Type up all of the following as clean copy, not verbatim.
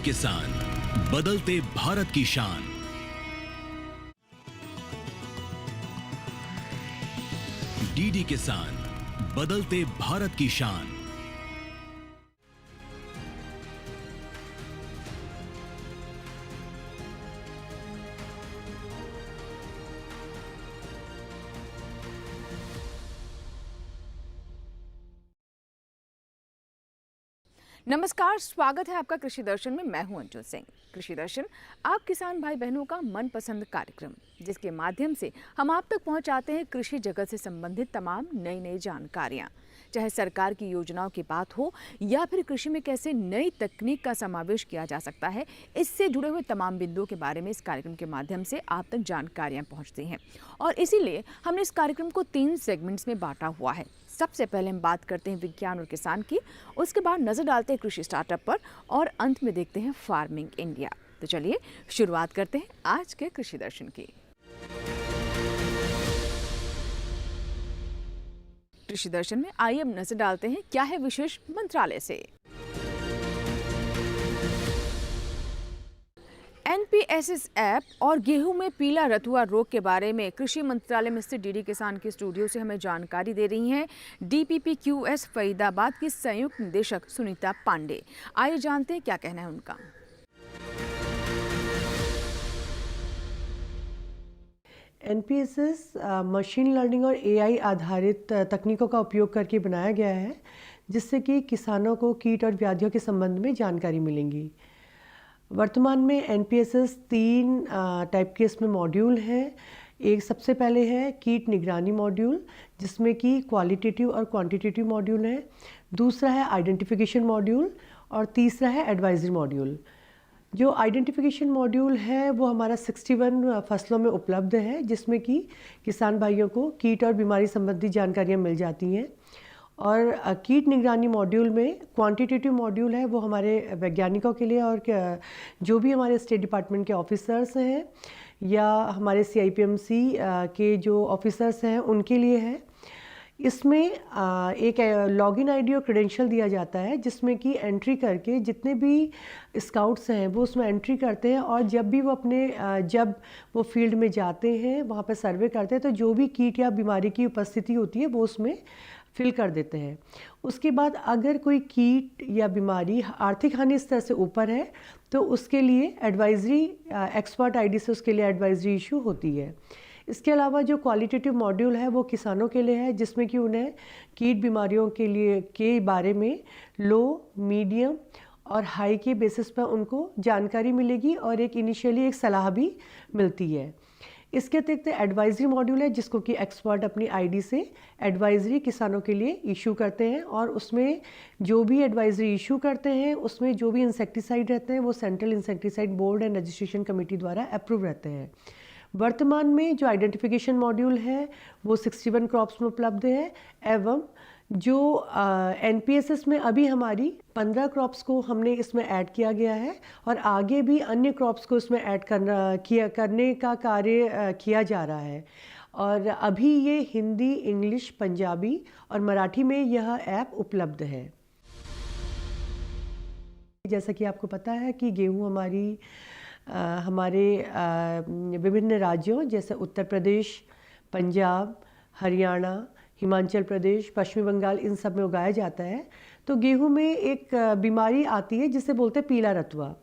किसान, बदलते भारत की शान। डीडी किसान, बदलते भारत की शान। नमस्कार, स्वागत है आपका कृषि दर्शन में। मैं हूं अंजू सिंह। कृषि दर्शन आप किसान भाई बहनों का मनपसंद कार्यक्रम, जिसके माध्यम से हम आप तक पहुंचाते हैं कृषि जगत से संबंधित तमाम नई जानकारियां। चाहे सरकार की योजनाओं की बात हो या फिर कृषि में कैसे नई तकनीक का समावेश किया जा सकता है, इससे जुड़े हुए तमाम बिंदुओं के बारे में इस कार्यक्रम के माध्यम से आप तक जानकारियां पहुंचती हैं। और इसीलिए हमने इस कार्यक्रम को 3 सेगमेंट्स में बांटा हुआ है। सबसे पहले हम बात करते हैं विज्ञान और किसान की, उसके बाद नजर डालते हैं कृषि स्टार्टअप पर और अंत में देखते हैं फार्मिंग इंडिया। तो चलिए शुरुआत करते हैं आज के कृषि दर्शन की। कृषि दर्शन में आइए अब नजर डालते हैं क्या है विशेष मंत्रालय से। एनपीएसएस ऐप और गेहूं में पीला रतुआ रोग के बारे में कृषि मंत्रालय में स्थित डीडी किसान के स्टूडियो से हमें जानकारी दे रही हैं डीपीपीक्यूएस फरीदाबाद की संयुक्त निदेशक सुनीता पांडे। आइए जानते हैं क्या कहना है उनका। एनपीएसएस मशीन लर्निंग और एआई आधारित तकनीकों का उपयोग करके बनाया गया है, जिससे कि किसानों को कीट और व्याधियों के संबंध में जानकारी मिलेंगी। वर्तमान में एनपीएसएस 3 टाइप के इसमें मॉड्यूल हैं। एक सबसे पहले है कीट निगरानी मॉड्यूल, जिसमें कि क्वालिटेटिव और क्वांटिटेटिव मॉड्यूल है। दूसरा है आइडेंटिफिकेशन मॉड्यूल और तीसरा है एडवाइजरी मॉड्यूल। जो आइडेंटिफिकेशन मॉड्यूल है वो हमारा 61 फसलों में उपलब्ध है, जिसमें कि किसान भाइयों को कीट और बीमारी संबंधी जानकारियाँ मिल जाती हैं। और कीट निगरानी मॉड्यूल में क्वांटिटेटिव मॉड्यूल है वो हमारे वैज्ञानिकों के लिए और जो भी हमारे स्टेट डिपार्टमेंट के ऑफिसर्स हैं या हमारे सीआईपीएमसी के जो ऑफिसर्स हैं उनके लिए है। इसमें एक लॉगिन आईडी और क्रेडेंशियल दिया जाता है, जिसमें कि एंट्री करके जितने भी स्काउट्स हैं वो उसमें एंट्री करते हैं और जब भी जब वो फील्ड में जाते हैं, वहाँ पर सर्वे करते हैं, तो जो भी कीट या बीमारी की उपस्थिति होती है वो उसमें फिल कर देते हैं। उसके बाद अगर कोई कीट या बीमारी आर्थिक हानि स्तर से ऊपर है तो उसके लिए एडवाइजरी एक्सपर्ट आईडी से उसके लिए एडवाइजरी इशू होती है। इसके अलावा जो क्वालिटेटिव मॉड्यूल है वो किसानों के लिए है, जिसमें कि उन्हें कीट बीमारियों के बारे में लो, मीडियम और हाई के बेसिस पर उनको जानकारी मिलेगी और एक इनिशियली एक सलाह भी मिलती है। इसके अतिरिक्त एडवाइजरी मॉड्यूल है, जिसको कि एक्सपर्ट अपनी आईडी से एडवाइजरी किसानों के लिए इशू करते हैं और उसमें जो भी एडवाइजरी इशू करते हैं उसमें जो भी इंसेक्टिसाइड रहते हैं वो central insecticide board and registration committee द्वारा अप्रूव रहते हैं। वर्तमान में जो आइडेंटिफिकेशन मॉड्यूल है वो 61 क्रॉप्स में उपलब्ध है एवं जो एनपीएसएस में अभी हमारी 15 क्रॉप्स को हमने इसमें ऐड किया गया है और आगे भी अन्य क्रॉप्स को इसमें ऐड करने का कार्य किया जा रहा है। और अभी ये हिंदी, इंग्लिश, पंजाबी और मराठी में यह ऐप उपलब्ध है। जैसा कि आपको पता है कि गेहूँ हमारे विभिन्न राज्यों जैसे उत्तर प्रदेश, पंजाब, हरियाणा, हिमाचल प्रदेश, पश्चिमी बंगाल, इन सब में उगाया जाता है। तो गेहूं में एक बीमारी आती है जिसे बोलते हैं पीला रतुआ।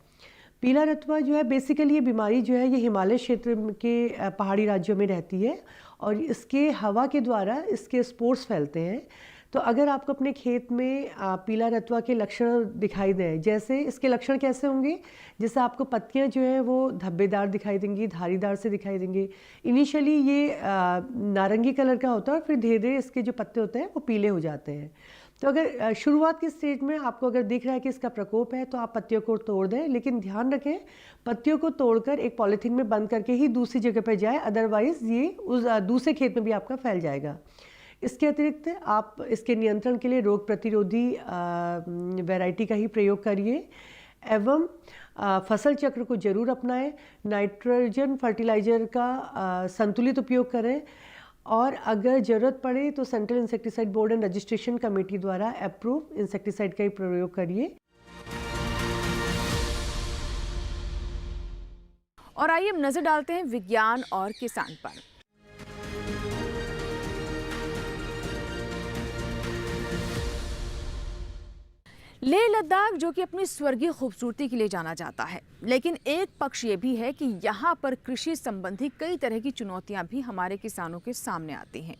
पीला रतुआ जो है बेसिकली ये बीमारी जो है ये हिमालय क्षेत्र के पहाड़ी राज्यों में रहती है और इसके हवा के द्वारा इसके स्पोर्स फैलते हैं। तो अगर आपको अपने खेत में पीला रतुआ के लक्षण दिखाई दें, जैसे इसके लक्षण कैसे होंगे, जैसे आपको पत्तियां जो हैं वो धब्बेदार दिखाई देंगी, धारीदार से दिखाई देंगे। इनिशियली ये नारंगी कलर का होता है और फिर धीरे धीरे इसके जो पत्ते होते हैं वो पीले हो जाते हैं। तो अगर शुरुआत के स्टेज में आपको अगर दिख रहा है कि इसका प्रकोप है तो आप पत्तियों को तोड़ दें, लेकिन ध्यान रखें पत्तियों को तोड़कर एक पॉलीथीन में बंद करके ही दूसरी जगह पर जाए, अदरवाइज ये उस दूसरे खेत में भी आपका फैल जाएगा। इसके अतिरिक्त आप इसके नियंत्रण के लिए रोग प्रतिरोधी वैरायटी का ही प्रयोग करिए एवं फसल चक्र को जरूर अपनाएं। नाइट्रोजन फर्टिलाइजर का संतुलित उपयोग करें और अगर ज़रूरत पड़े तो central insecticide board and registration committee द्वारा अप्रूव इंसेक्टिसाइड का ही प्रयोग करिए। और आइए अब नजर डालते हैं विज्ञान और किसान पर। लेह लद्दाख जो कि अपनी स्वर्गीय खूबसूरती के लिए जाना जाता है, लेकिन एक पक्ष ये भी है कि यहाँ पर कृषि संबंधी कई तरह की चुनौतियाँ भी हमारे किसानों के सामने आती हैं।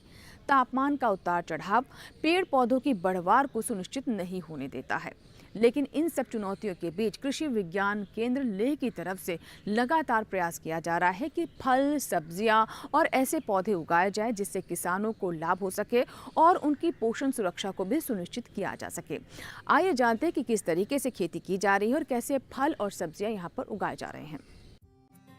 तापमान का उतार चढ़ाव पेड़ पौधों की बढ़वार को सुनिश्चित नहीं होने देता है, लेकिन इन सब चुनौतियों के बीच कृषि विज्ञान केंद्र लेह की तरफ से लगातार प्रयास किया जा रहा है कि फल, सब्जियां और ऐसे पौधे उगाए जाएं जिससे किसानों को लाभ हो सके और उनकी पोषण सुरक्षा को भी सुनिश्चित किया जा सके। आइए जानते हैं कि किस तरीके से खेती की जा रही है और कैसे फल और सब्जियां यहाँ पर उगाए जा रहे हैं।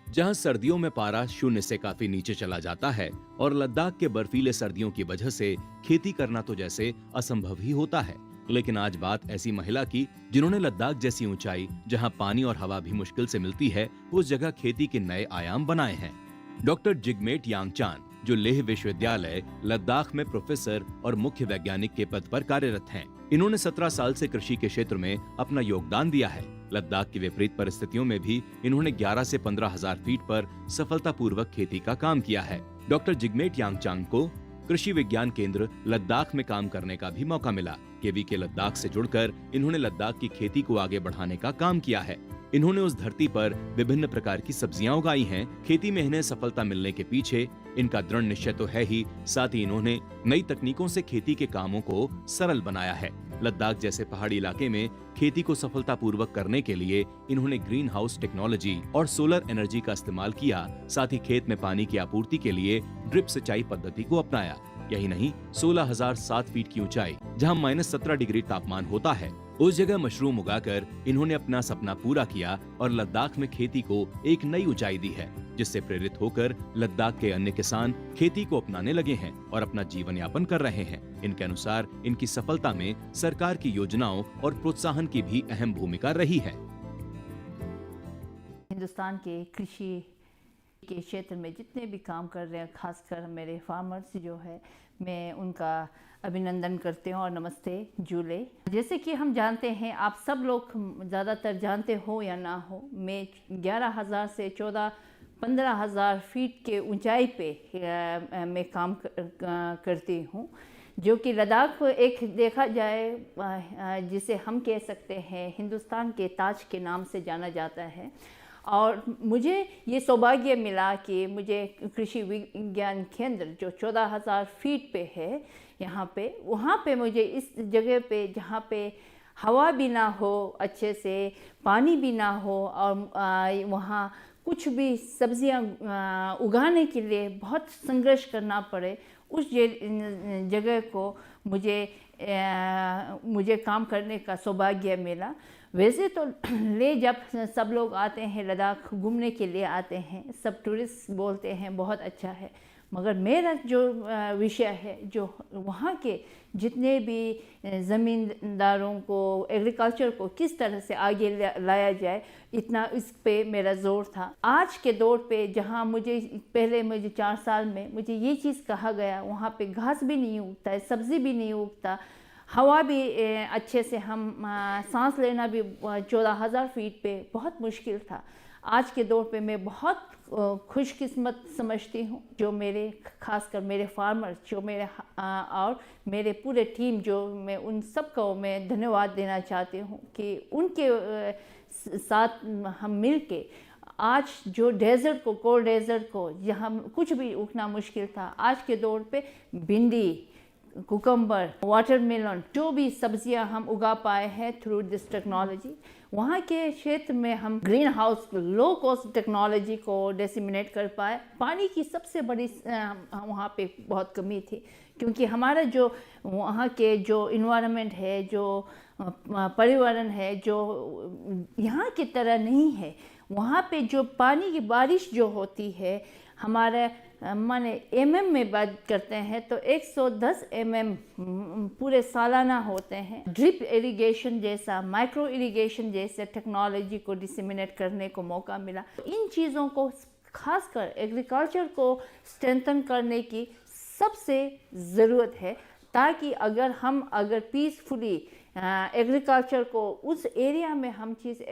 जहां सर्दियों में पारा शून्य से काफी नीचे चला जाता है और लद्दाख के बर्फीले सर्दियों की वजह से खेती करना तो जैसे असंभव ही होता है, लेकिन आज बात ऐसी महिला की जिन्होंने लद्दाख जैसी ऊंचाई, जहां पानी और हवा भी मुश्किल से मिलती है, उस जगह खेती के नए आयाम बनाए हैं। डॉक्टर जिगमेट यांगचान, जो लेह विश्वविद्यालय लद्दाख में प्रोफेसर और मुख्य वैज्ञानिक के पद पर कार्यरत हैं। इन्होंने 17 साल से कृषि के क्षेत्र में अपना योगदान दिया है। लद्दाख की विपरीत परिस्थितियों में भी इन्होंने 11 से 15,000 फीट पर सफलतापूर्वक खेती का काम किया है। डॉक्टर जिगमेट यांगचान को कृषि विज्ञान केंद्र लद्दाख में काम करने का भी मौका मिला। केवीके लद्दाख से जुड़कर इन्होंने लद्दाख की खेती को आगे बढ़ाने का काम किया है। इन्होंने उस धरती पर विभिन्न प्रकार की सब्जियां उगाई हैं। खेती में इन्हें सफलता मिलने के पीछे इनका दृढ़ निश्चय तो है ही, साथ ही इन्होंने नई तकनीकों से खेती के कामों को सरल बनाया है। लद्दाख जैसे पहाड़ी इलाके में खेती को सफलतापूर्वक करने के लिए इन्होंने ग्रीन हाउस टेक्नोलॉजी और सोलर एनर्जी का इस्तेमाल किया। साथ ही खेत में पानी की आपूर्ति के लिए ड्रिप सिंचाई पद्धति को अपनाया। यही नहीं, 16,007 फीट की ऊंचाई, जहां -17 डिग्री तापमान होता है, उस जगह मशरूम उगाकर इन्होंने अपना सपना पूरा किया और लद्दाख में खेती को एक नई ऊंचाई दी है, जिससे प्रेरित होकर लद्दाख के अन्य किसान खेती को अपनाने लगे हैं और अपना जीवन यापन कर रहे हैं। इनके अनुसार इनकी सफलता में सरकार की योजनाओं और प्रोत्साहन की भी अहम भूमिका रही है। हिंदुस्तान के कृषि के क्षेत्र में जितने भी काम कर रहे हैं, खासकर मेरे फार्मर्स जो है, मैं उनका अभिनंदन करते हूँ और नमस्ते जूले। जैसे कि हम जानते हैं, आप सब लोग ज़्यादातर जानते हो या ना हो, मैं 11,000 से 14-15,000 फीट के ऊंचाई पे मैं काम करती हूँ, जो कि लद्दाख एक देखा जाए जिसे हम कह सकते हैं हिंदुस्तान के ताज के नाम से जाना जाता है। और मुझे ये सौभाग्य मिला कि मुझे कृषि विज्ञान केंद्र जो 14,000 फीट पे है यहाँ पे, वहाँ पे मुझे इस जगह पे जहाँ पे हवा भी ना हो अच्छे से, पानी भी ना हो और वहाँ कुछ भी सब्जियाँ उगाने के लिए बहुत संघर्ष करना पड़े, उस जगह को मुझे काम करने का सौभाग्य मिला। वैसे तो ले जब सब लोग आते हैं लद्दाख घूमने के लिए आते हैं, सब टूरिस्ट बोलते हैं बहुत अच्छा है, मगर मेरा जो विषय है, जो वहाँ के जितने भी ज़मींदारों को, एग्रीकल्चर को किस तरह से आगे लाया जाए, इतना इस पे मेरा जोर था। आज के दौर पे जहाँ मुझे 4 साल में मुझे ये चीज़ कहा गया, वहाँ पे घास भी नहीं उगता है, सब्ज़ी भी नहीं उगता, हवा भी अच्छे से हम सांस लेना भी 14,000 फीट पे बहुत मुश्किल था। आज के दौर पे मैं बहुत खुशकिस्मत समझती हूँ, जो मेरे खासकर मेरे फार्मर्स जो मेरे और मेरे पूरे टीम, जो मैं उन सब को मैं धन्यवाद देना चाहती हूँ कि उनके साथ हम मिल के आज जो डेजर्ट को, कोल्ड डेजर्ट को, जहाँ कुछ भी उगना मुश्किल था, आज के दौर पे भिंडी, कुकम्बर, वाटरमेलन, जो भी सब्जियां हम उगा पाए हैं थ्रू दिस टेक्नोलॉजी। वहाँ के क्षेत्र में हम green house low cost technology को डिसेमिनेट कर पाए। पानी की सबसे बड़ी वहाँ पे बहुत कमी थी, क्योंकि हमारा जो वहाँ के जो इन्वायरमेंट है, जो पर्यावरण है, जो यहाँ की तरह नहीं है। वहाँ पे जो पानी की बारिश जो होती है, हमारे माने एमएम में बात करते हैं तो 110 एमएम पूरे सालाना होते हैं। ड्रिप इरिगेशन जैसा, माइक्रो इरिगेशन जैसे टेक्नोलॉजी को डिसेमिनेट करने को मौका मिला। इन चीज़ों को खासकर एग्रीकल्चर को स्ट्रेंथन करने की सबसे ज़रूरत है, ताकि अगर पीसफुली एग्रीकल्चर को उस एरिया में हम चीज़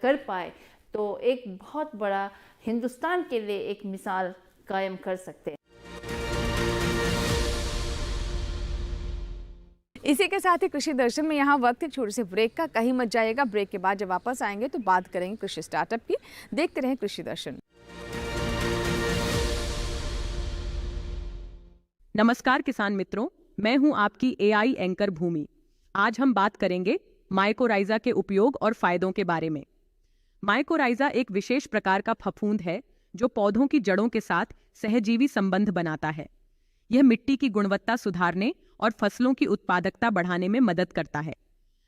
कर पाए, तो एक बहुत बड़ा हिंदुस्तान के लिए एक मिसाल कायम कर सकते हैं। इसी के साथ ही कृषि दर्शन में यहाँ वक्त है छोटे से ब्रेक का। कहीं मत जाइएगा, ब्रेक के बाद जब वापस आएंगे तो बात करेंगे कृषि स्टार्टअप की। देखते रहें कृषि दर्शन। नमस्कार किसान मित्रों, मैं हूं आपकी एआई एंकर भूमि। आज हम बात करेंगे माइकोराइजा के उपयोग और फायदों के बारे में। माइकोराइजा एक विशेष प्रकार का फफूंद है जो पौधों की जड़ों के साथ सहजीवी संबंध बनाता है। यह मिट्टी की गुणवत्ता सुधारने और फसलों की उत्पादकता बढ़ाने में मदद करता है।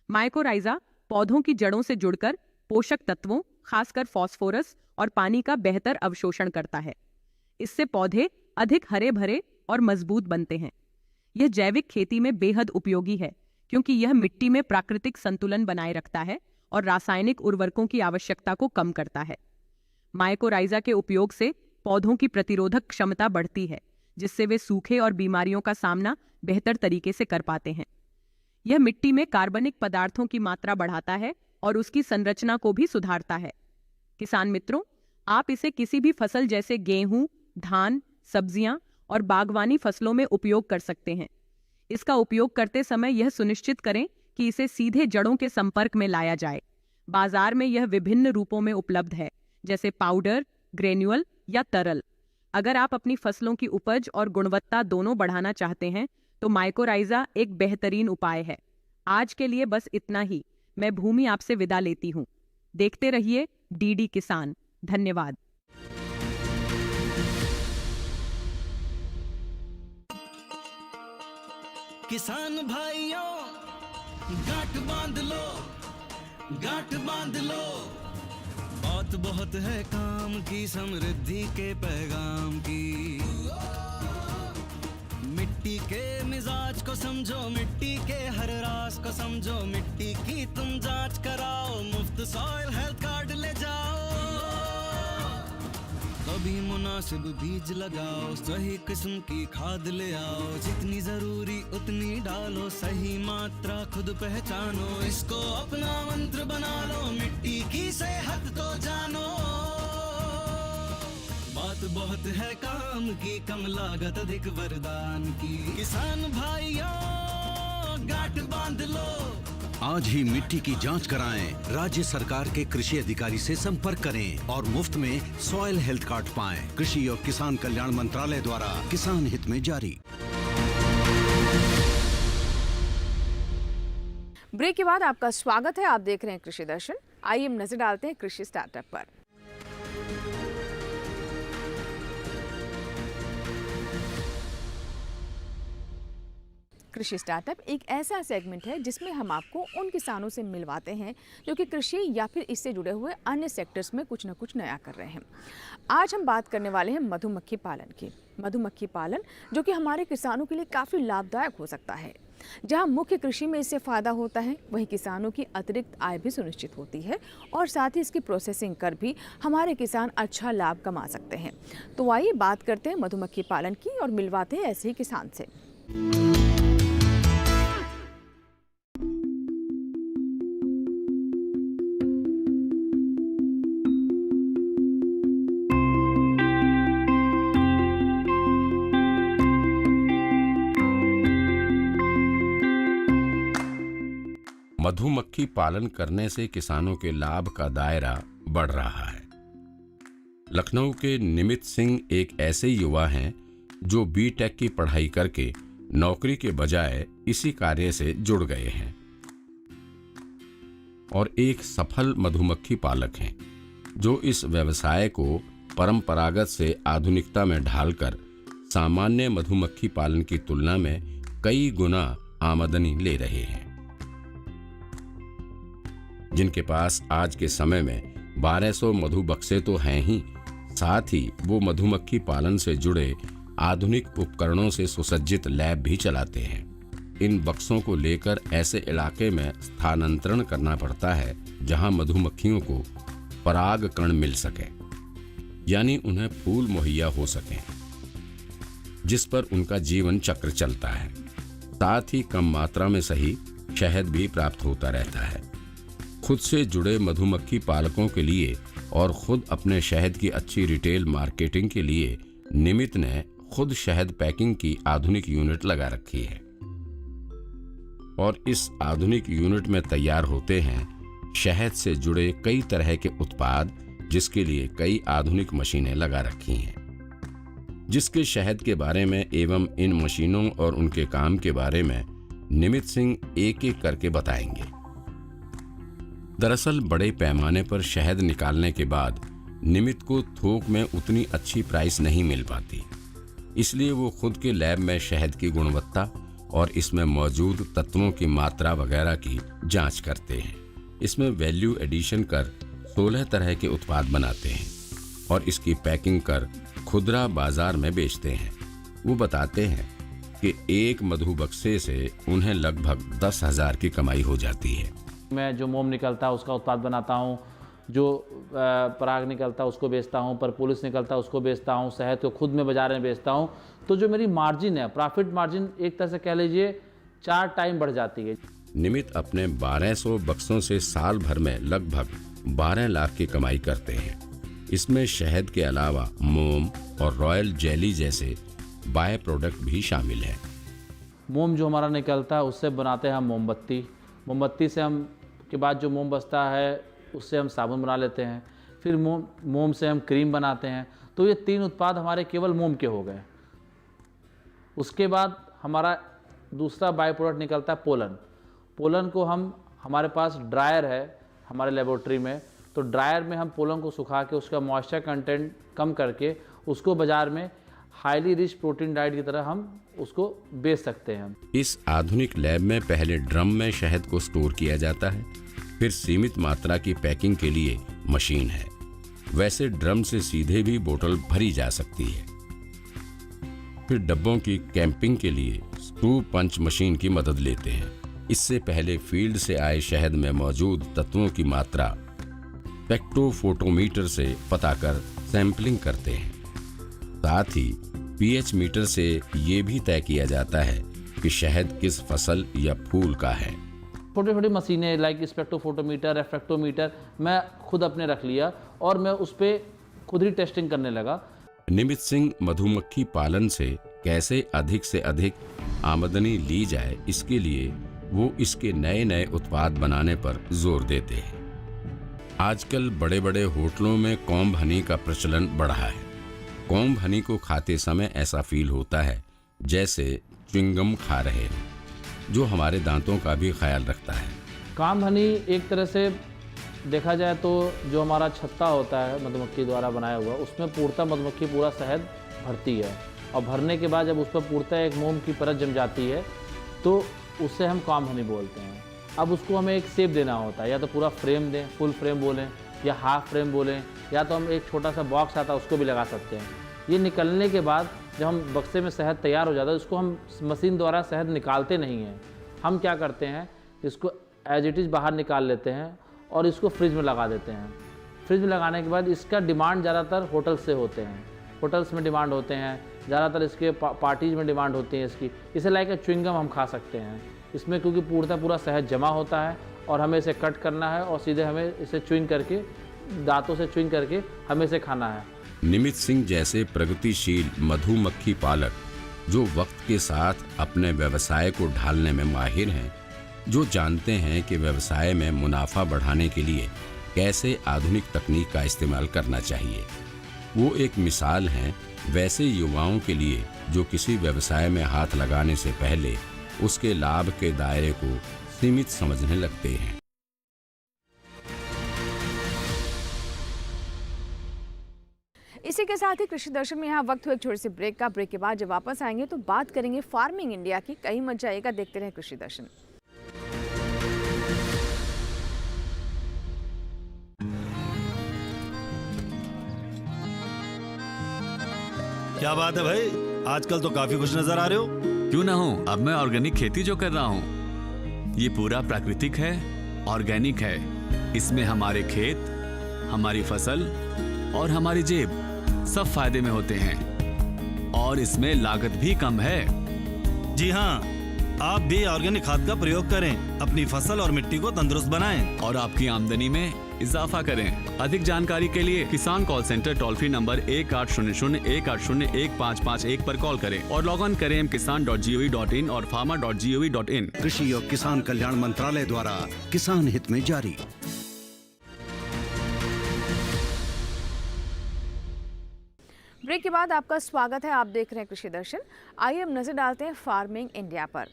माइकोराइजा पौधों की जड़ों से जुड़कर पोषक तत्वों, खासकर फास्फोरस और पानी का बेहतर अवशोषण करता है। इससे पौधे अधिक हरे भरे और मजबूत बनते हैं। यह जैविक खेती में बेहद उपयोगी है क्योंकि यह मिट्टी में प्राकृतिक संतुलन बनाए रखता है और रासायनिक उर्वरकों की आवश्यकता को कम करता है। माइकोराइजा के उपयोग से पौधों की प्रतिरोधक क्षमता बढ़ती है, जिससे वे सूखे और बीमारियों का सामना बेहतर तरीके से कर पाते हैं। यह मिट्टी में कार्बनिक पदार्थों की मात्रा बढ़ाता है और उसकी संरचना को भी सुधारता है। किसान मित्रों, आप इसे किसी भी फसल जैसे गेहूं, धान, सब्जियां और बागवानी फसलों में उपयोग कर सकते हैं। इसका उपयोग करते समय यह सुनिश्चित करें कि इसे सीधे जड़ों के संपर्क में लाया जाए। बाजार में यह विभिन्न रूपों में उपलब्ध है, जैसे पाउडर, ग्रेन्युअल या तरल। अगर आप अपनी फसलों की उपज और गुणवत्ता दोनों बढ़ाना चाहते हैं तो माइकोराइजा एक बेहतरीन उपाय है। आज के लिए बस इतना ही। मैं भूमि आपसे विदा लेती हूँ। देखते रहिए डीडी किसान। धन्यवाद। किसान भाइयों, गांठ बांध लो, गांठ बांध लो। बात बहुत है काम की, समृद्धि के पैगाम की। मिट्टी के मिजाज को समझो, मिट्टी के हर राज को समझो। मिट्टी की तुम जांच कराओ, मुफ्त सॉइल हेल्थ कार्ड ले जाओ। कभी मुनासिब बीज लगाओ, सही किस्म की खाद ले आओ। जितनी जरूरी उतनी डालो, सही मात्रा खुद पहचानो। इसको अपना मंत्र बना लो, मिट्टी की सेहत को जानो। बात बहुत है काम की, कम लागत अधिक वरदान की। किसान भाइयों, गांठ बांध लो। आज ही मिट्टी की जांच कराएं। राज्य सरकार के कृषि अधिकारी से संपर्क करें और मुफ्त में सॉइल हेल्थ कार्ड पाएं। कृषि और किसान कल्याण मंत्रालय द्वारा किसान हित में जारी। ब्रेक के बाद आपका स्वागत है। आप देख रहे हैं कृषि दर्शन। आइए हम नजर डालते हैं कृषि स्टार्टअप पर। कृषि स्टार्टअप एक ऐसा सेगमेंट है जिसमें हम आपको उन किसानों से मिलवाते हैं जो कि कृषि या फिर इससे जुड़े हुए अन्य सेक्टर्स में कुछ न कुछ नया कर रहे हैं। आज हम बात करने वाले हैं मधुमक्खी पालन की। मधुमक्खी पालन जो कि हमारे किसानों के लिए काफ़ी लाभदायक हो सकता है। जहां मुख्य कृषि में इससे फ़ायदा होता है, वहीं किसानों की अतिरिक्त आय भी सुनिश्चित होती है और साथ ही इसकी प्रोसेसिंग कर भी हमारे किसान अच्छा लाभ कमा सकते हैं। तो आइए बात करते हैं मधुमक्खी पालन की और मिलवाते हैं ऐसे ही किसान से। मधुमक्खी पालन करने से किसानों के लाभ का दायरा बढ़ रहा है। लखनऊ के निमित सिंह एक ऐसे युवा हैं जो बीटेक की पढ़ाई करके नौकरी के बजाय इसी कार्य से जुड़ गए हैं और एक सफल मधुमक्खी पालक हैं जो इस व्यवसाय को परंपरागत से आधुनिकता में ढालकर सामान्य मधुमक्खी पालन की तुलना में कई गुना आमदनी ले रहे हैं। जिनके पास आज के समय में 1200 मधु बक्से तो हैं ही, साथ ही वो मधुमक्खी पालन से जुड़े आधुनिक उपकरणों से सुसज्जित लैब भी चलाते हैं। इन बक्सों को लेकर ऐसे इलाके में स्थानांतरण करना पड़ता है जहां मधुमक्खियों को परागकण मिल सके, यानी उन्हें फूल मुहैया हो सके, जिस पर उनका जीवन चक्र चलता है। साथ ही कम मात्रा में सही शहद भी प्राप्त होता रहता है। खुद से जुड़े मधुमक्खी पालकों के लिए और खुद अपने शहद की अच्छी रिटेल मार्केटिंग के लिए निमित ने खुद शहद पैकिंग की आधुनिक यूनिट लगा रखी है और इस आधुनिक यूनिट में तैयार होते हैं शहद से जुड़े कई तरह के उत्पाद, जिसके लिए कई आधुनिक मशीनें लगा रखी हैं, जिसके शहद के बारे में एवं इन मशीनों और उनके काम के बारे में निमित सिंह एक एक करके बताएंगे। दरअसल बड़े पैमाने पर शहद निकालने के बाद निमित को थोक में उतनी अच्छी प्राइस नहीं मिल पाती, इसलिए वो खुद के लैब में शहद की गुणवत्ता और इसमें मौजूद तत्वों की मात्रा वगैरह की जांच करते हैं। इसमें वैल्यू एडिशन कर 16 तरह के उत्पाद बनाते हैं और इसकी पैकिंग कर खुदरा बाजार में बेचते हैं। वो बताते हैं कि एक मधु बक्से से उन्हें लगभग 10,000 की कमाई हो जाती है। मैं जो मोम निकलता है उसका उत्पाद बनाता हूँ, जो पराग निकलता है उसको बेचता हूँ, परपुलिस निकलता है उसको बेचता हूँ, शहद को खुद में बाजार में बेचता हूँ। तो जो मेरी मार्जिन है, प्रॉफिट मार्जिन एक तरह से कह लीजिए 4 टाइम बढ़ जाती है। निमित अपने 1200 बक्सों से साल भर में लगभग 12 लाख की कमाई करते हैं। इसमें शहद के अलावा मोम और रॉयल जेली जैसे बाय प्रोडक्ट भी शामिल हैं। मोम जो हमारा निकलता है उससे बनाते हैं हम मोमबत्ती। मोमबत्ती से हम के बाद जो मोम बचता है उससे हम साबुन बना लेते हैं। फिर मोम से हम क्रीम बनाते हैं। तो ये 3 उत्पाद हमारे केवल मोम के हो गए। उसके बाद हमारा दूसरा बाय प्रोडक्ट निकलता है पोलन। पोलन को हमारे पास ड्रायर है हमारे लेबोरेटरी में, तो ड्रायर में हम पोलन को सुखा के उसका मॉइस्चर कंटेंट कम करके उसको बाजार में हाईली रिच प्रोटीन डाइट की तरह हम उसको बेच सकते हैं। इस आधुनिक लैब में पहले ड्रम में शहद को स्टोर किया जाता है, फिर सीमित मात्रा की पैकिंग के लिए मशीन है। वैसे ड्रम से सीधे भी बोतल भरी जा सकती है। फिर डब्बों की कैंपिंग के लिए स्क्रू पंच मशीन की मदद लेते हैं। इससे पहले फील्ड से आए शहद में मौजूद तत्वों की मात्रा स्पेक्ट्रोफोटोमीटर से पता कर सैंपलिंग करते हैं। साथ ही पीएच मीटर से ये भी तय किया जाता है कि शहद किस फसल या फूल का है। छोटी छोटी मशीनें लाइक स्पेक्ट्रोफोटोमीटर, रेफ्रेक्टोमीटर मैं खुद अपने रख लिया और मैं उस पर खुद ही टेस्टिंग करने लगा। निमित सिंह मधुमक्खी पालन से कैसे अधिक से अधिक आमदनी ली जाए, इसके लिए वो इसके नए नए उत्पाद बनाने पर जोर देते हैं। आजकल बड़े बड़े होटलों में कॉम्ब हनी का प्रचलन बढ़ा है। कॉम्ब हनी को खाते समय ऐसा फील होता है जैसे च्युइंगम खा रहे हैं, जो हमारे दांतों का भी ख्याल रखता है। कॉम्ब हनी एक तरह से देखा जाए तो जो हमारा छत्ता होता है मधुमक्खी द्वारा बनाया हुआ, उसमें पूर्णतः मधुमक्खी पूरा शहद भरती है और भरने के बाद जब उस पर पूर्णतः एक मोम की परत जम जाती है तो उससे हम कॉम्ब हनी बोलते हैं। अब उसको हमें एक शेप देना होता है, या तो पूरा फ्रेम दें, फुल फ्रेम बोलें, या हाफ फ्रेम बोलें, या तो हम एक छोटा सा बॉक्स आता है उसको भी लगा सकते हैं। ये निकलने के बाद जब हम बक्से में शहद तैयार हो जाता है, उसको हम मशीन द्वारा शहद निकालते नहीं हैं। हम क्या करते हैं, इसको एज इट इज़ बाहर निकाल लेते हैं और इसको फ्रिज में लगा देते हैं। फ्रिज में लगाने के बाद इसका डिमांड ज़्यादातर होटल से होते हैं, होटल्स में डिमांड होते हैं, ज़्यादातर इसके पार्टीज में डिमांड होती है इसकी। इसे लाइक च्युइंगम हम खा सकते हैं इसमें, क्योंकि पूरा शहद जमा होता है और हमें इसे कट करना है और सीधे हमें इसे च्युइंग करके, दांतों से च्युइंग करके हमें इसे खाना है। निमित सिंह जैसे प्रगतिशील मधुमक्खी पालक जो वक्त के साथ अपने व्यवसाय को ढालने में माहिर हैं, जो जानते हैं कि व्यवसाय में मुनाफा बढ़ाने के लिए कैसे आधुनिक तकनीक का इस्तेमाल करना चाहिए, वो एक मिसाल हैं वैसे युवाओं के लिए जो किसी व्यवसाय में हाथ लगाने से पहले उसके लाभ के दायरे को सीमित समझने लगते हैं। इसी के साथ ही कृषि दर्शन में यहाँ वक्त हुआ एक छोटे से ब्रेक का। ब्रेक के बाद जब वापस आएंगे तो बात करेंगे फार्मिंग इंडिया की। कहीं मत जाइएगा, देखते रहे कृषि दर्शन। क्या बात है भाई, आजकल तो काफी खुश नजर आ रहे हो। क्यों ना हूँ, अब मैं ऑर्गेनिक खेती जो कर रहा हूँ ये पूरा प्राकृतिक है, ऑर्गेनिक है। इसमें हमारे खेत, हमारी फसल और हमारी जेब सब फायदे में होते हैं और इसमें लागत भी कम है। जी हाँ, आप भी ऑर्गेनिक खाद का प्रयोग करें, अपनी फसल और मिट्टी को तंदुरुस्त बनाएं और आपकी आमदनी में इजाफा करें। अधिक जानकारी के लिए किसान call centre toll free number 1800-180-1551 पर कॉल करें और लॉग ऑन करें kisan.gov.in और farmer.gov.in। कृषि और किसान कल्याण मंत्रालय द्वारा किसान हित में जारी। ब्रेक के बाद आपका स्वागत है। आप देख रहे हैं कृषि दर्शन। आइए अब नजर डालते हैं फार्मिंग इंडिया पर।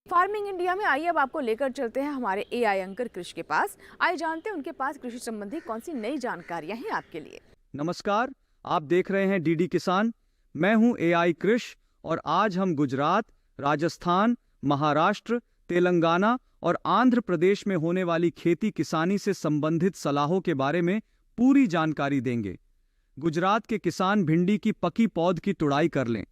फार्मिंग इंडिया में आइए अब आपको लेकर चलते हैं हमारे एआई एंकर कृष के पास। आइए जानते हैं उनके पास कृषि संबंधी कौन सी नई जानकारियां हैं आपके लिए। नमस्कार, आप देख रहे हैं डीडी किसान। मैं हूं एआई कृष और आज हम गुजरात, राजस्थान, महाराष्ट्र, तेलंगाना और आंध्र प्रदेश में होने वाली खेती किसानी से संबंधित सलाहों के बारे में पूरी जानकारी देंगे। गुजरात के किसान भिंडी की पकी पौध की तुड़ाई कर लें।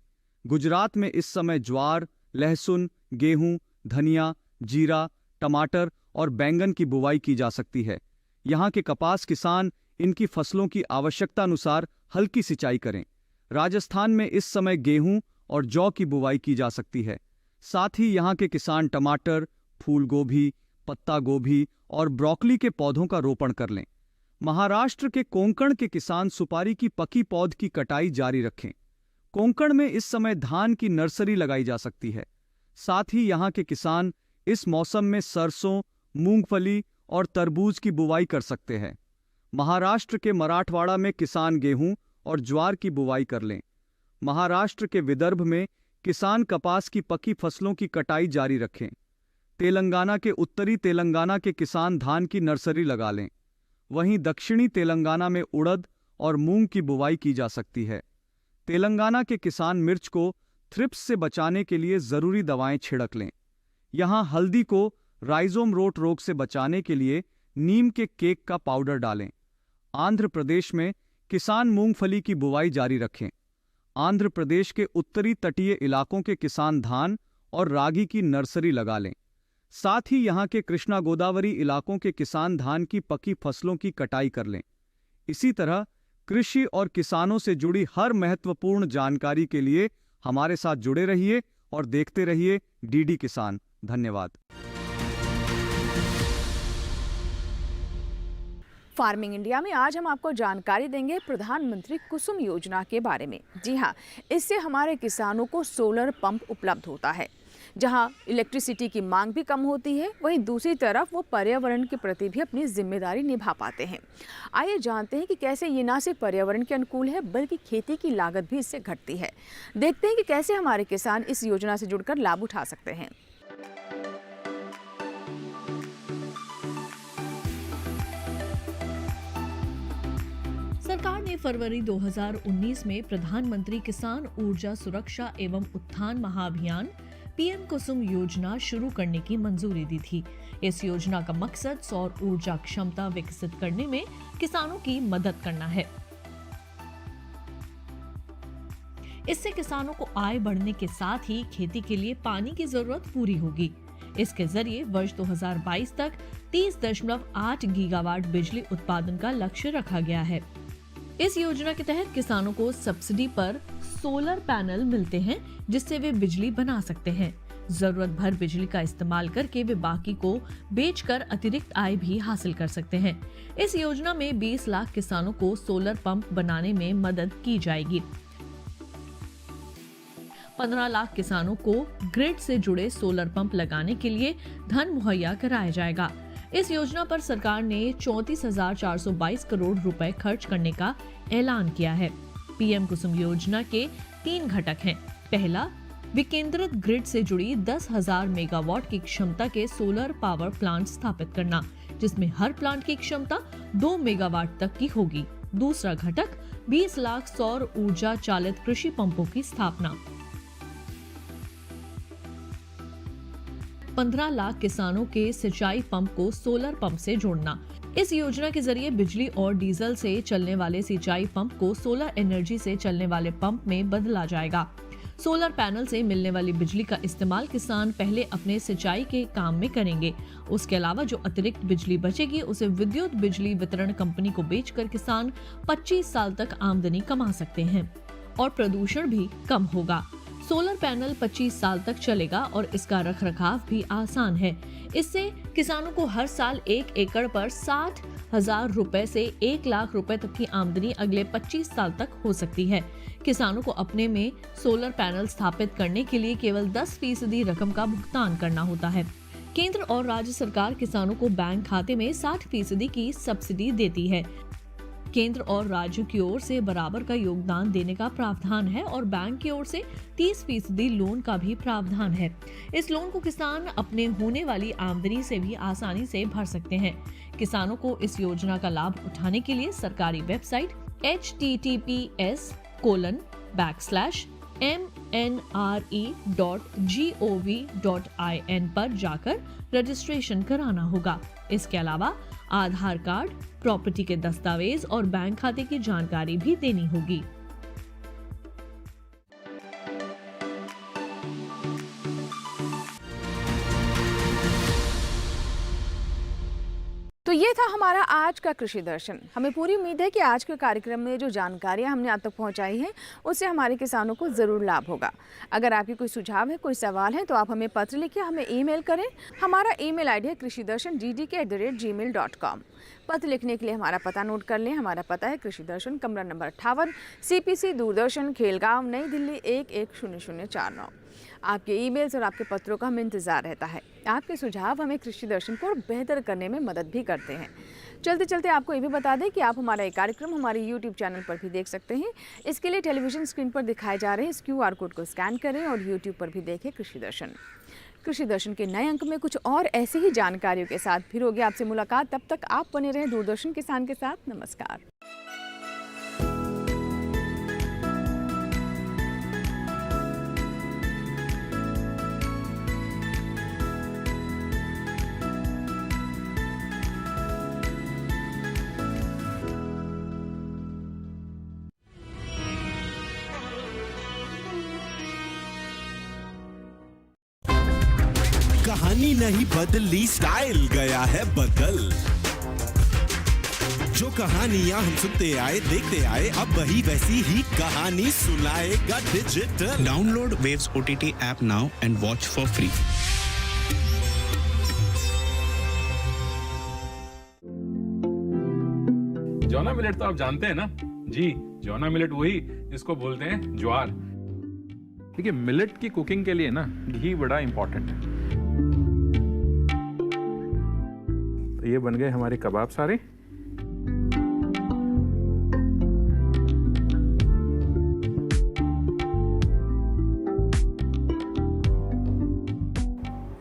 गुजरात में इस समय ज्वार, लहसुन, गेहूं, धनिया, जीरा, टमाटर और बैंगन की बुवाई की जा सकती है। यहाँ के कपास किसान इनकी फसलों की आवश्यकता अनुसार हल्की सिंचाई करें। राजस्थान में इस समय गेहूं और जौ की बुवाई की जा सकती है। साथ ही यहाँ के किसान टमाटर, फूल गोभी, पत्ता गोभी और ब्रोकली के पौधों का रोपण कर लें। महाराष्ट्र के कोंकण के किसान सुपारी की पकी पौध की कटाई जारी रखें। कोंकण में इस समय धान की नर्सरी लगाई जा सकती है। साथ ही यहाँ के किसान इस मौसम में सरसों, मूंगफली और तरबूज की बुवाई कर सकते हैं। महाराष्ट्र के मराठवाड़ा में किसान गेहूं और ज्वार की बुवाई कर लें। महाराष्ट्र के विदर्भ में किसान कपास की पकी फसलों की कटाई जारी रखें। तेलंगाना के उत्तरी तेलंगाना के किसान धान की नर्सरी लगा लें। वहीं दक्षिणी तेलंगाना में उड़द और मूंग की बुवाई की जा सकती है। तेलंगाना के किसान मिर्च को थ्रिप्स से बचाने के लिए जरूरी दवाएं छिड़क लें। यहाँ हल्दी को राइजोम रोट रोग से बचाने के लिए नीम के केक का पाउडर डालें। आंध्र प्रदेश में किसान मूंगफली की बुवाई जारी रखें। आंध्र प्रदेश के उत्तरी तटीय इलाकों के किसान धान और रागी की नर्सरी लगा लें। साथ ही यहाँ के कृष्णा गोदावरी इलाकों के किसान धान की पकी फसलों की कटाई कर लें। इसी तरह कृषि और किसानों से जुड़ी हर महत्वपूर्ण जानकारी के लिए हमारे साथ जुड़े रहिए और देखते रहिए डीडी किसान। धन्यवाद। फार्मिंग इंडिया में आज हम आपको जानकारी देंगे प्रधानमंत्री कुसुम योजना के बारे में। जी हाँ, इससे हमारे किसानों को सोलर पंप उपलब्ध होता है। जहां इलेक्ट्रिसिटी की मांग भी कम होती है, वहीं दूसरी तरफ वो पर्यावरण के प्रति भी अपनी जिम्मेदारी निभा पाते हैं। आइए जानते हैं कि कैसे ये न सिर्फ पर्यावरण के अनुकूल है बल्कि खेती की लागत भी इससे घटती है। देखते हैं कि कैसे हमारे किसान इस योजना से जुड़कर लाभ उठा सकते हैं। सरकार ने फरवरी 2019 में प्रधानमंत्री किसान ऊर्जा सुरक्षा एवं उत्थान महाअभियान पीएम कुसुम योजना शुरू करने की मंजूरी दी थी। इस योजना का मकसद सौर ऊर्जा क्षमता विकसित करने में किसानों की मदद करना है। इससे किसानों को आय बढ़ने के साथ ही खेती के लिए पानी की जरूरत पूरी होगी। इसके जरिए वर्ष 2022 तक 30.8 गीगावाट बिजली उत्पादन का लक्ष्य रखा गया है। इस योजना के तहत किसानों को सब्सिडी पर सोलर पैनल मिलते हैं, जिससे वे बिजली बना सकते हैं। जरूरत भर बिजली का इस्तेमाल करके वे बाकी को बेचकर अतिरिक्त आय भी हासिल कर सकते हैं। इस योजना में 20 लाख किसानों को सोलर पंप बनाने में मदद की जाएगी। 15 लाख किसानों को ग्रिड से जुड़े सोलर पंप लगाने के लिए धन मुहैया कराया जाएगा। इस योजना पर सरकार ने 34,422 करोड़ रुपए खर्च करने का ऐलान किया है। पीएम कुसुम योजना के 3 घटक हैं। पहला, विकेंद्रित ग्रिड से जुड़ी 10,000 मेगावाट की क्षमता के सोलर पावर प्लांट स्थापित करना, जिसमें हर प्लांट की क्षमता 2 मेगावाट तक की होगी। दूसरा घटक 20 लाख सौर ऊर्जा चालित कृषि पंपों की स्थापना। 15 लाख किसानों के सिंचाई पंप को सोलर पंप से जोड़ना। इस योजना के जरिए बिजली और डीजल से चलने वाले सिंचाई पंप को सोलर एनर्जी से चलने वाले पंप में बदला जाएगा। सोलर पैनल से मिलने वाली बिजली का इस्तेमाल किसान पहले अपने सिंचाई के काम में करेंगे। उसके अलावा जो अतिरिक्त बिजली बचेगी उसे विद्युत बिजली वितरण कंपनी को बेचकर किसान 25 साल तक आमदनी कमा सकते हैं और प्रदूषण भी कम होगा। सोलर पैनल 25 साल तक चलेगा और इसका रखरखाव भी आसान है। इससे किसानों को हर साल 1 एकड़ पर 60,000 रुपए से 1 लाख रुपए तक की आमदनी अगले 25 साल तक हो सकती है। किसानों को अपने में सोलर पैनल स्थापित करने के लिए केवल 10% रकम का भुगतान करना होता है। केंद्र और राज्य सरकार किसानों को बैंक खाते में 60% की सब्सिडी देती है। केंद्र और राज्य की ओर से बराबर का योगदान देने का प्रावधान है और बैंक की ओर से 30% लोन का भी प्रावधान है। इस लोन को किसान अपने होने वाली आमदनी से भी आसानी से भर सकते हैं। किसानों को इस योजना का लाभ उठाने के लिए सरकारी वेबसाइट https://mnre.gov.in पर जाकर रजिस्ट्रेशन कराना होगा। इसके अलावा आधार कार्ड, प्रॉपर्टी के दस्तावेज और बैंक खाते की जानकारी भी देनी होगी। तो ये था हमारा आज का कृषि दर्शन। हमें पूरी उम्मीद है कि आज के कार्यक्रम में जो जानकारियां हमने आप तक पहुंचाई हैं उससे हमारे किसानों को ज़रूर लाभ होगा। अगर आपकी कोई सुझाव है, कोई सवाल है तो आप हमें पत्र लिखिए, हमें ईमेल करें। हमारा ईमेल आईडी है krishidarshan@gmail.com। पत्र लिखने के लिए हमारा पता नोट कर लें। हमारा पता है कृषि दर्शन, कमरा नंबर 58, CPC दूरदर्शन, खेलगांव, नई दिल्ली 110049। आपके ईमेल्स और आपके पत्रों का हमें इंतज़ार रहता है। आपके सुझाव हमें कृषि दर्शन को बेहतर करने में मदद भी करते हैं। चलते चलते आपको ये भी बता दें कि आप हमारा ये कार्यक्रम हमारे YouTube चैनल पर भी देख सकते हैं। इसके लिए टेलीविज़न स्क्रीन पर दिखाए जा रहे इस QR कोड को स्कैन करें और YouTube पर भी देखें कृषि दर्शन। कृषि दर्शन के नए अंक में कुछ और ऐसी ही जानकारियों के साथ फिर होगी आपसे मुलाकात। तब तक आप बने रहें दूरदर्शन किसान के साथ। नमस्कार। कहानी नहीं बदली, स्टाइल गया है बदल। जो कहानियां हम सुनते आए, देखते आए, अब वही वैसी ही कहानी सुनाएगा digital. Download waves OTT app now and watch for free. जौना मिलेट तो आप जानते हैं ना जी। जौना मिलेट वही जिसको बोलते हैं ज्वार। देखिए, मिलेट की कुकिंग के लिए ना घी बड़ा इंपॉर्टेंट है। तो ये बन गए हमारे कबाब सारे।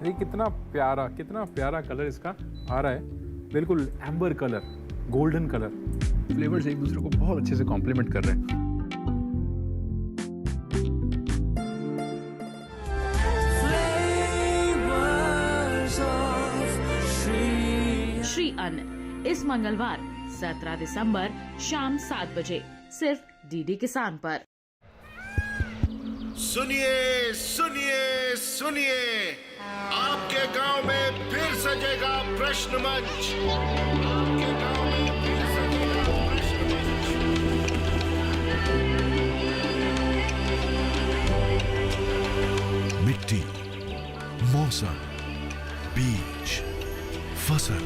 ये कितना प्यारा कलर इसका आ रहा है। बिल्कुल amber colour, golden colour. Flavours एक दूसरे को बहुत अच्छे से कॉम्प्लीमेंट कर रहे हैं। श्री अन्न इस मंगलवार 17 दिसंबर शाम 7 बजे सिर्फ DD किसान पर। सुनिए सुनिए सुनिए, आपके गांव में फिर सजेगा प्रश्न मंच। आपके गांव में फिर सजेगा प्रश्न मंच। मिट्टी, मौसम, बीज, फसल,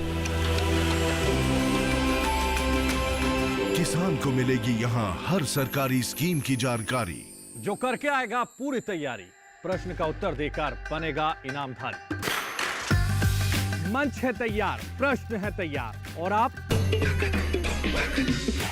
किसान को मिलेगी यहाँ हर सरकारी स्कीम की जानकारी। जो करके आएगा पूरी तैयारी, प्रश्न का उत्तर देकर बनेगा इनामधारी। मंच है तैयार, प्रश्न है तैयार, और आप?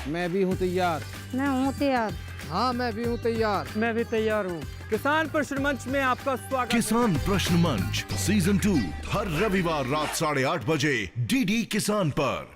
मैं भी हूँ तैयार। मैं हूँ तैयार। हाँ, मैं भी हूँ तैयार। मैं भी तैयार हूँ। किसान प्रश्न मंच में आपका स्वागत। किसान प्रश्न मंच सीजन 2 हर रविवार रात 8:30 बजे DD किसान पर।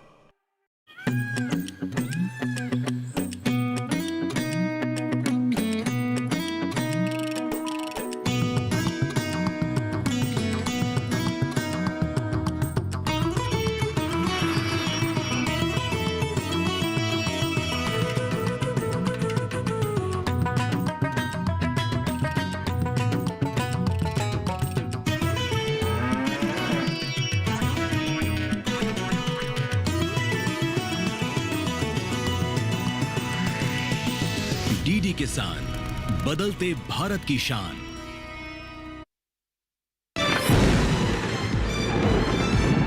DD किसान बदलते भारत की शान।